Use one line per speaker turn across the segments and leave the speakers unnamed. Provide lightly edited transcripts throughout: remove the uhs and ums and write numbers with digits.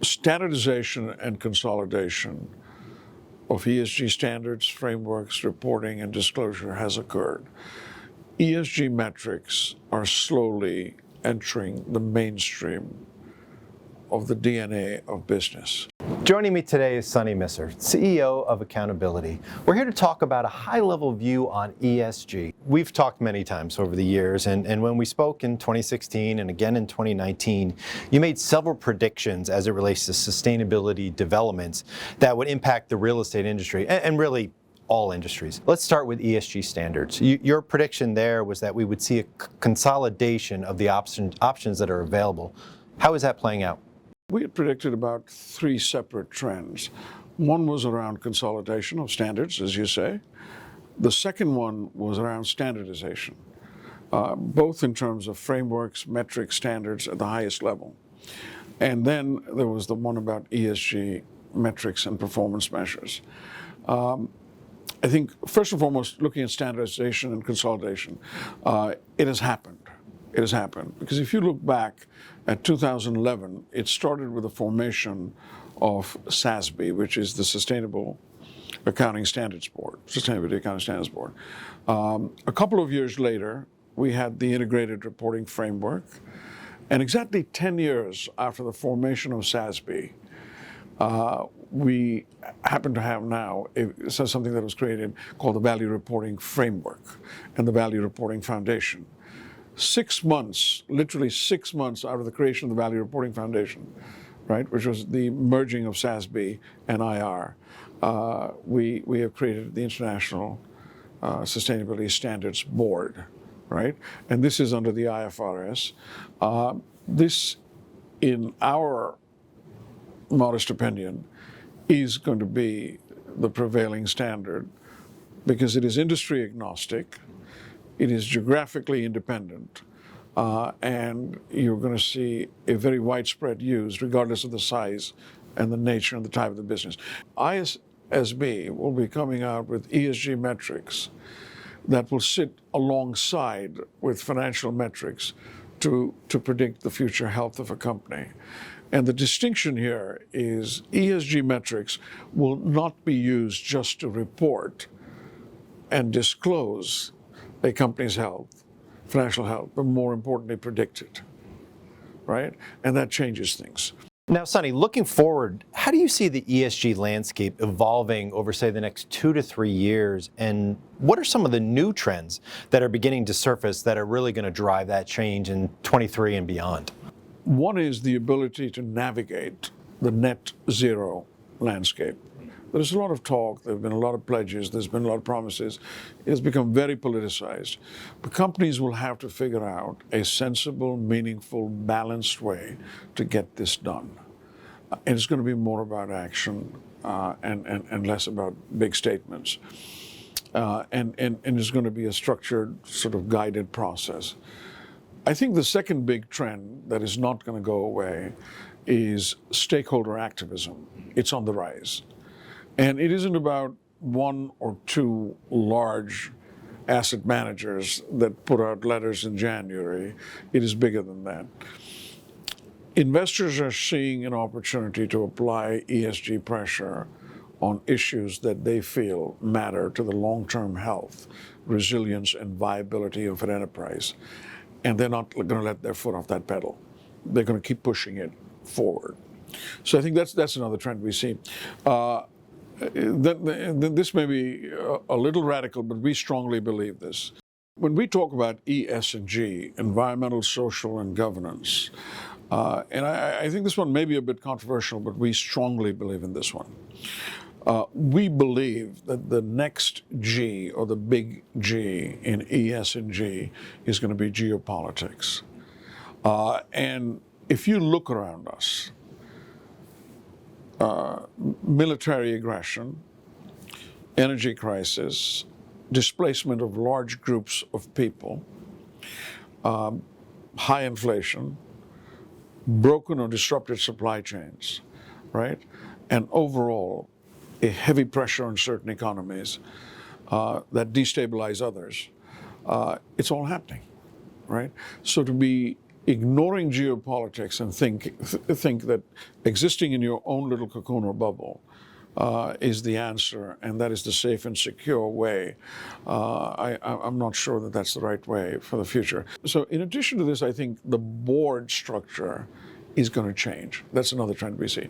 standardization and consolidation of ESG standards, frameworks, reporting, and disclosure has occurred. ESG metrics are slowly entering the mainstream of the DNA of business.
Joining me today is Sunny Misser, CEO of AccountAbility. We're here to talk about a high-level view on ESG. We've talked many times over the years, and when we spoke in 2016 and again in 2019, you made several predictions as it relates to sustainability developments that would impact the real estate industry and really all industries. Let's start with ESG standards. Your prediction there was that we would see a consolidation of the options that are available. How is that playing out?
We had predicted about three separate trends. One was around consolidation of standards, as you say. The second one was around standardization, both in terms of frameworks, metrics, standards at the highest level. And then there was the one about ESG metrics and performance measures. I think, first and foremost, looking at standardization and consolidation, it has happened. It has happened. Because if you look back at 2011, it started with the formation of SASB, which is the Sustainable Accounting Standards Board, Sustainability Accounting Standards Board. A couple of years later, we had the Integrated Reporting Framework. And exactly 10 years after the formation of SASB, we happen to have now something that was created called the Value Reporting Framework and the Value Reporting Foundation. 6 months, literally 6 months out of the creation of the Value Reporting Foundation, right, which was the merging of SASB and IR, we have created the International Sustainability Standards Board, right? And this is under the IFRS. This, in our modest opinion, is going to be the prevailing standard because it is industry agnostic. It is geographically independent, and you're going to see a very widespread use regardless of the size and the nature and the type of the business. ISSB will be coming out with ESG metrics that will sit alongside with financial metrics to predict the future health of a company. And the distinction here is ESG metrics will not be used just to report and disclose a company's health, financial health, but more importantly, predict it, right? And that changes things.
Now, Sunny, looking forward, how do you see the ESG landscape evolving over, say, the next 2 to 3 years? And what are some of the new trends that are beginning to surface that are really going to drive that change in 23 and beyond?
One is the ability to navigate the net zero landscape. There's a lot of talk, there have been a lot of pledges, there's been a lot of promises. It has become very politicized. But companies will have to figure out a sensible, meaningful, balanced way to get this done. And it's going to be more about action and less about big statements. And it's going to be a structured, sort of guided process. I think the second big trend that is not going to go away is stakeholder activism. It's on the rise. And it isn't about one or two large asset managers that put out letters in January. It is bigger than that. Investors are seeing an opportunity to apply ESG pressure on issues that they feel matter to the long-term health, resilience, and viability of an enterprise. And they're not going to let their foot off that pedal. They're going to keep pushing it forward. So I think that's another trend we see. This may be a little radical, but we strongly believe this. When we talk about ESG, environmental, social, and governance, and I think this one may be a bit controversial, but we strongly believe in this one. We believe that the next G, or the big G in ESG, is going to be geopolitics. And if you look around us, military aggression, energy crisis, displacement of large groups of people, high inflation, broken or disrupted supply chains, right? And overall, a heavy pressure on certain economies that destabilize others. It's all happening, right? So to be ignoring geopolitics and think that existing in your own little cocoon or bubble is the answer, and that is the safe and secure way. I'm not sure that that's the right way for the future. So in addition to this, I think the board structure is going to change. That's another trend we see.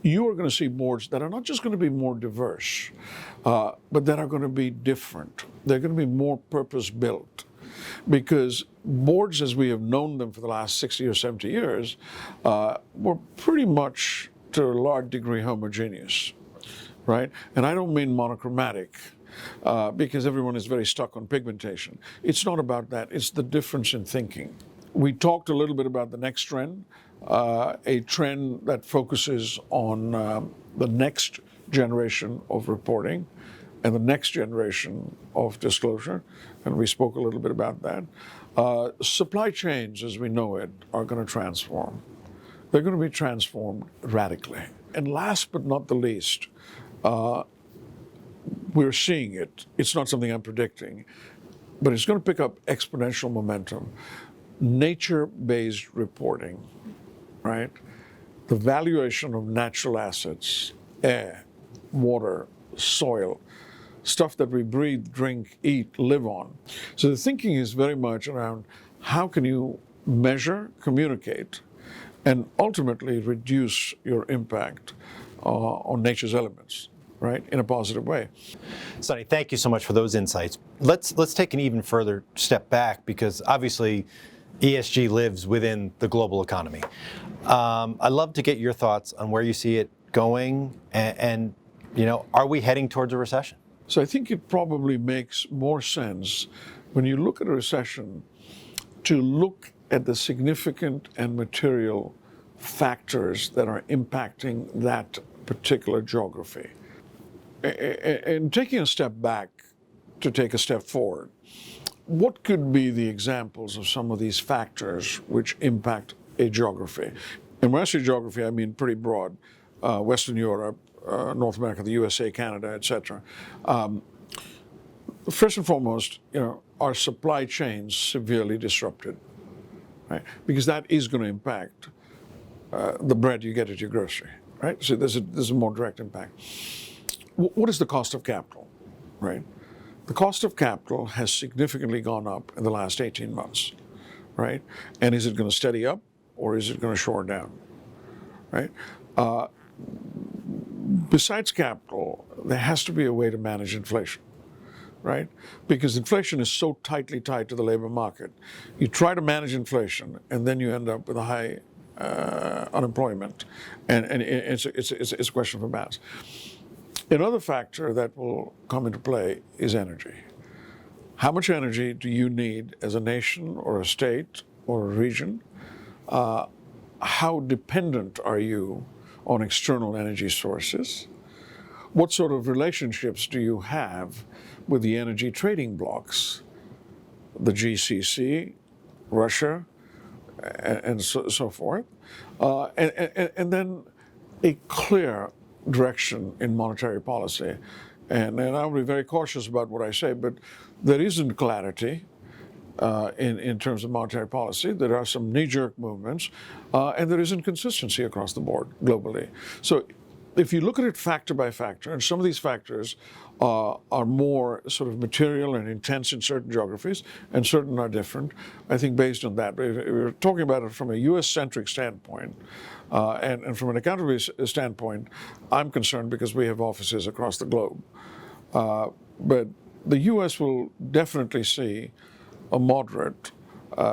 You are going to see boards that are not just going to be more diverse, but that are going to be different. They're going to be more purpose-built. Because boards, as we have known them for the last 60 or 70 years, were pretty much, to a large degree, homogeneous, right? And I don't mean monochromatic, because everyone is very stuck on pigmentation. It's not about that. It's the difference in thinking. We talked a little bit about the next trend, a trend that focuses on the next generation of reporting and the next generation of disclosure, and we spoke a little bit about that. Supply chains, as we know it, are going to transform. They're going to be transformed radically. And last but not the least, we're seeing it. It's not something I'm predicting, but it's going to pick up exponential momentum. Nature-based reporting, right? The valuation of natural assets, air, water, soil, stuff that we breathe, drink, eat, live on. So the thinking is very much around how can you measure, communicate, and ultimately reduce your impact on nature's elements, right, in a positive way.
Sunny, thank you so much for those insights. Let's take an even further step back, because obviously ESG lives within the global economy. I'd love to get your thoughts on where you see it going, and are we heading towards a recession?
So I think it probably makes more sense when you look at a recession to look at the significant and material factors that are impacting that particular geography. And taking a step back to take a step forward, what could be the examples of some of these factors which impact a geography? And when I say geography, I mean pretty broad. Western Europe, North America, the USA, Canada, etc. First and foremost, are supply chains severely disrupted, right? Because that is going to impact the bread you get at your grocery, right? So there's a more direct impact. What is the cost of capital, right? The cost of capital has significantly gone up in the last 18 months, right? And is it going to steady up, or is it going to shore down, right? Besides capital, there has to be a way to manage inflation, right? Because inflation is so tightly tied to the labor market. You try to manage inflation, and then you end up with a high unemployment, and it's a question of balance. Another factor that will come into play is energy. How much energy do you need as a nation or a state or a region? How dependent are you on external energy sources? What sort of relationships do you have with the energy trading blocs, the GCC, Russia, and so forth? And then a clear direction in monetary policy. And I'll be very cautious about what I say, but there isn't clarity in terms of monetary policy. There are some knee-jerk movements, and there isn't consistency across the board globally. So if you look at it factor by factor, and some of these factors are more sort of material and intense in certain geographies, and certain are different, I think based on that. But if we're talking about it from a US-centric standpoint, and from an accountability standpoint, I'm concerned because we have offices across the globe. But the US will definitely see a moderate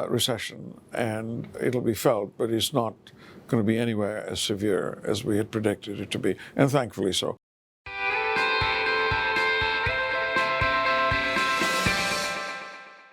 recession, and it'll be felt, but it's not going to be anywhere as severe as we had predicted it to be, and thankfully so.